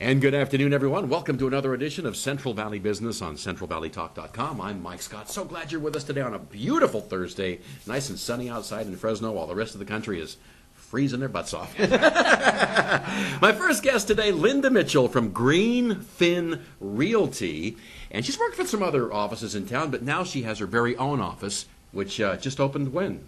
And good afternoon, everyone. Welcome to another edition of Central Valley Business on CentralValleyTalk.com. I'm Mike Scott. So glad you're with us today on a beautiful Thursday. Nice and sunny outside in Fresno while the rest of the country is freezing their butts off. My first guest today, Linda Mitchell from Fin Realty. And she's worked with some other offices in town, but now she has her very own office, which just opened when?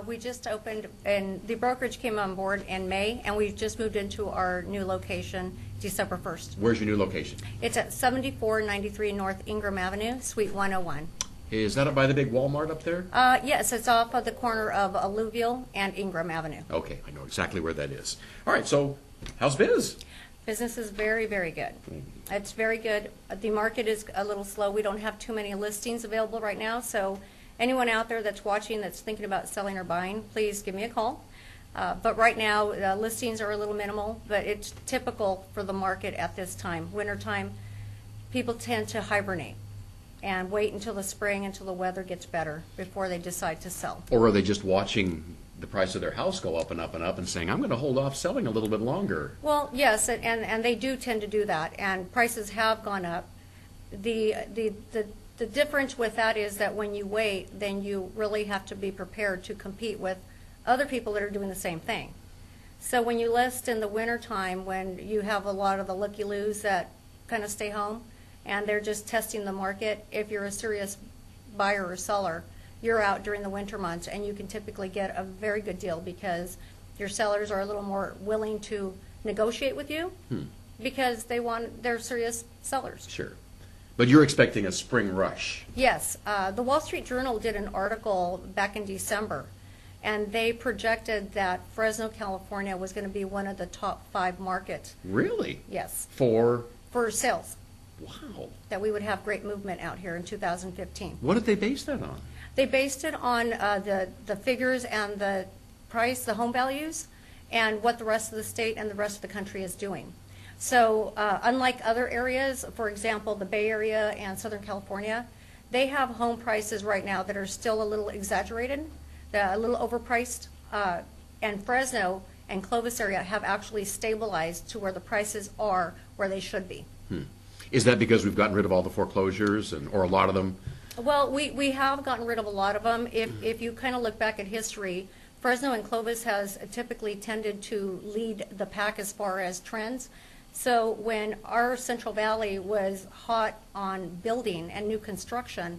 We just opened, and the brokerage came on board in May, and we've just moved into our new location December 1st. Where's your new location? It's at 7493 North Ingram Avenue, Suite 101. Is that up by the big Walmart up there? Yes, it's off of the corner of Alluvial and Ingram Avenue. Okay, I know exactly where that is. All right, so how's biz? Business is very, very good. It's very good. The market is a little slow. We don't have too many listings available right now, so anyone out there that's watching that's thinking about selling or buying, please give me a call. But right now, listings are a little minimal, but it's typical for the market at this time. Wintertime, people tend to hibernate and wait until the spring, until the weather gets better before they decide to sell. Or are they just watching the price of their house go up and up and up and saying, I'm going to hold off selling a little bit longer? Well, yes, and they do tend to do that, and prices have gone up. The difference with that is that when you wait, then you really have to be prepared to compete with other people that are doing the same thing. So when you list in the wintertime, when you have a lot of the looky-loos that kind of stay home and they're just testing the market, if you're a serious buyer or seller, you're out during the winter months and you can typically get a very good deal because your sellers are a little more willing to negotiate with you because they're serious sellers. Sure. But you're expecting a spring rush. Yes. The Wall Street Journal did an article back in December, and they projected that Fresno, California was going to be one of the top 5 markets. Really? Yes. For sales. Wow. That we would have great movement out here in 2015. What did they base that on? They based it on the figures and the price, the home values, and what the rest of the state and the rest of the country is doing. So unlike other areas, for example, the Bay Area and Southern California, they have home prices right now that are still a little exaggerated, a little overpriced, and Fresno and Clovis area have actually stabilized to where the prices are where they should be. Is that because we've gotten rid of all the foreclosures or a lot of them? Well, we have gotten rid of a lot of them. If you kind of look back at history, Fresno and Clovis has typically tended to lead the pack as far as trends. So when our Central Valley was hot on building and new construction,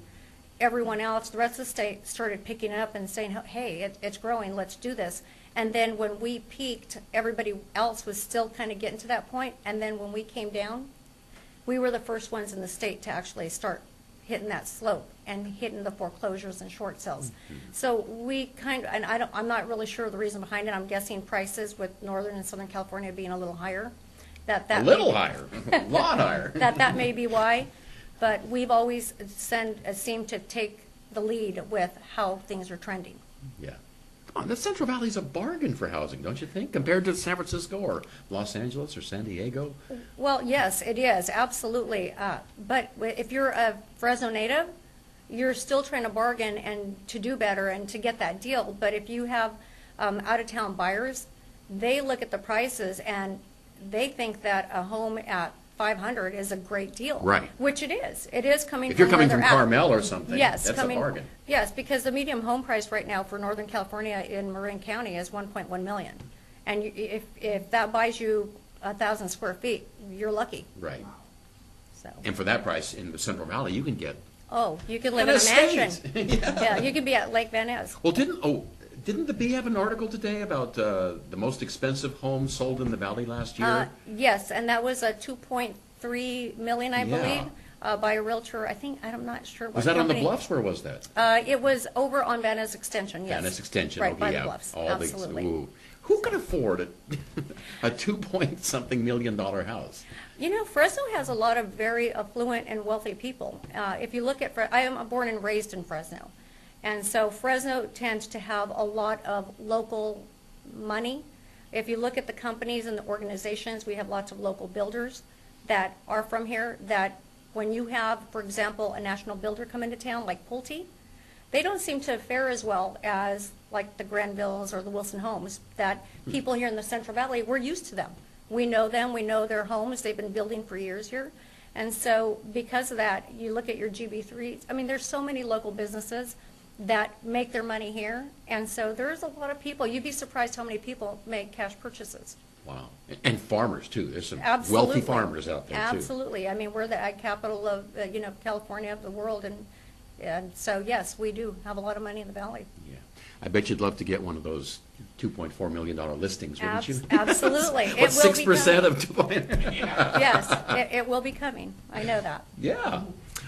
everyone else, the rest of the state, started picking up and saying, hey, it's growing, let's do this. And then when we peaked, everybody else was still kind of getting to that point. And then when we came down, we were the first ones in the state to actually start hitting that slope and hitting the foreclosures and short sales. So we kind of, and I'm not really sure the reason behind it. I'm guessing prices with Northern and Southern California being a little higher. A little higher, a lot higher. That may be why, but we've always seemed to take the lead with how things are trending. Yeah. Come on, the Central Valley's a bargain for housing, don't you think, compared to San Francisco or Los Angeles or San Diego? Well, yes, it is, absolutely. But if you're a Fresno native, you're still trying to bargain and to do better and to get that deal. But if you have out-of-town buyers, they look at the prices and they think that a home at $500 is a great deal. Right. Which it is. It is coming if you're from coming where from they're at. Carmel or something, yes, that's a bargain. Yes, because the median home price right now for Northern California in Marin County is $1.1 million. And if that buys you 1,000 square feet, you're lucky. Right. So. And for that price in the Central Valley, you can get you could live in a mansion. Yeah, you could be at Lake Van Ness. Well, didn't the Bee have an article today about the most expensive homes sold in the Valley last year? Yes, and that was a $2.3 million, I believe, by a realtor. I'm not sure what was that company. on the Bluffs? Where was that? It was over on Van Ness Extension, yes. Van Ness Extension, right, okay, by yeah. the Bluffs, All absolutely. Who can afford a 2-point-something million dollar house? You know, Fresno has a lot of very affluent and wealthy people. If you look at, I am born and raised in Fresno. And so Fresno tends to have a lot of local money. If you look at the companies and the organizations, we have lots of local builders that are from here that when you have, for example, a national builder come into town like Pulte, they don't seem to fare as well as like the Granvilles or the Wilson Homes that people here in the Central Valley, we're used to them. We know them, we know their homes, they've been building for years here. And so because of that, you look at your GB3, I mean, there's so many local businesses that make their money here. And so there's a lot of people, you'd be surprised how many people make cash purchases. Wow. And farmers, too. There's some Absolutely. wealthy farmers out there, too. Absolutely. I mean, we're the ag capital of, California, of the world. And so, yes, we do have a lot of money in the valley. Yeah. I bet you'd love to get one of those $2.4 million listings, wouldn't you? Absolutely. What, 6% of 2.4? Yes, it will be coming. I know that. Yeah.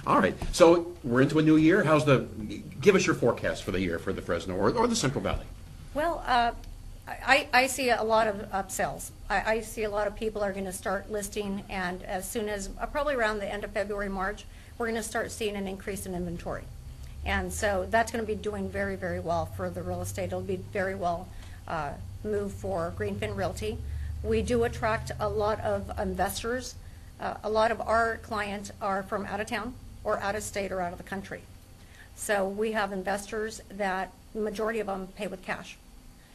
All right. So we're into a new year. Give us your forecast for the year for the Fresno or the Central Valley. Well, I see a lot of upsells. I see a lot of people are going to start listing, and as soon as, probably around the end of February, March, we're going to start seeing an increase in inventory. And so that's going to be doing very, very well for the real estate. It'll be very well moved for Fin Realty. We do attract a lot of investors. A lot of our clients are from out of town or out of state or out of the country. So we have investors that the majority of them pay with cash.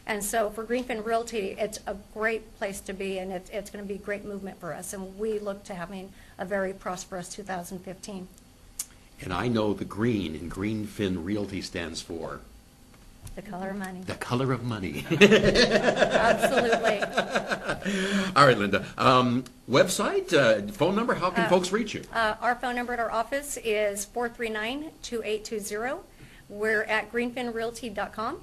And so for Fin Realty, it's a great place to be, and it's going to be great movement for us. And we look to having a very prosperous 2015. And I know the green in Fin Realty stands for? The color of money. The color of money. Absolutely. All right, Linda. Website, phone number, how can folks reach you? Our phone number at our office is 439-2820. We're at greenfinrealty.com.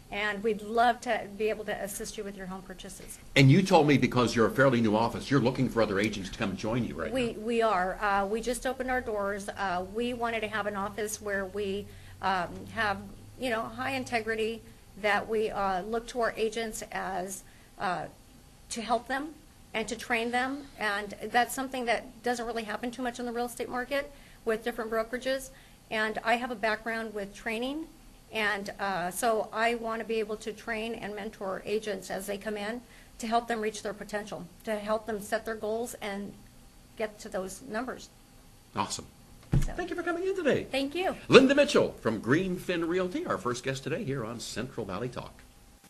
And we'd love to be able to assist you with your home purchases. And you told me because you're a fairly new office, you're looking for other agents to come and join you right now. We are. We just opened our doors. We wanted to have an office where we have, high integrity, that we look to our agents as to help them and to train them. And that's something that doesn't really happen too much in the real estate market with different brokerages. And I have a background with training. And so I want to be able to train and mentor agents as they come in to help them reach their potential, to help them set their goals and get to those numbers. Awesome. So, thank you for coming in today. Thank you. Linda Mitchell from Fin Realty, our first guest today here on Central Valley Talk.